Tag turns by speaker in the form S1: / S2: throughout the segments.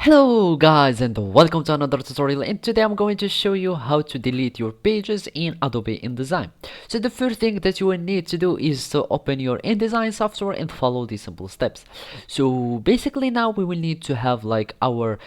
S1: Hello guys and welcome to another tutorial, and today I'm going to show you how to delete your pages in Adobe InDesign. So the first thing that you will need to do is to open your InDesign software and follow these simple steps. So basically now we will need to have like our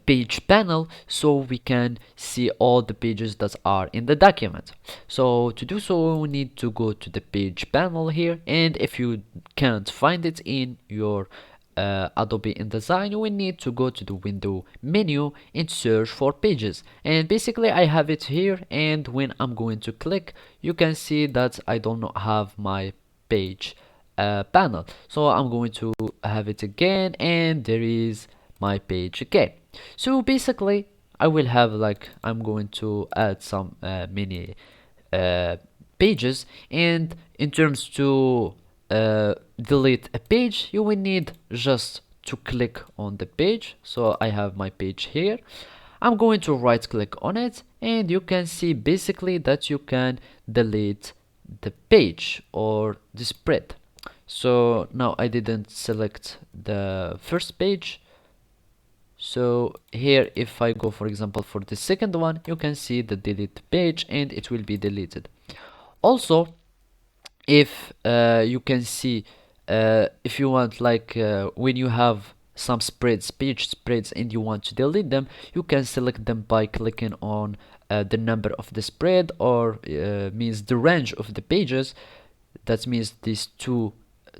S1: page panel so we can see all the pages that are in the document. So to do so we need to go to the page panel here, and if you can't find it in your Adobe InDesign, you will need to go to the window menu and search for pages. And basically I have it here, and when I'm going to click, you can see that I do not have my page panel. So I'm going to have it again, and there is my page again. So basically I will have like, I'm going to add some mini pages, and in terms to delete a page, you will need just to click on the page. So I have my page here. I'm going to right click on it, and you can see basically that you can delete the page or the spread. So now I didn't select the first page. So here, if I go for example for the second one, you can see the delete page and it will be deleted. Also, if you can see, if you want like when you have some spreads, page spreads, and you want to delete them, you can select them by clicking on the number of the spread, or means the range of the pages. That means these 2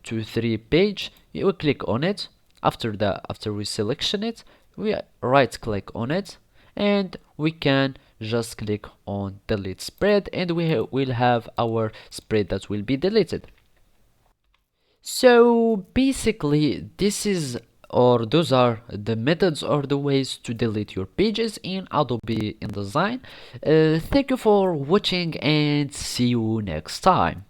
S1: to 3 page. You will click on it. After we selection it, we right click on it, and we can just click on delete spread, and we will have our spread that will be deleted. So basically this is, or those are the methods or the ways to delete your pages in Adobe InDesign. Thank you for watching, and see you next time.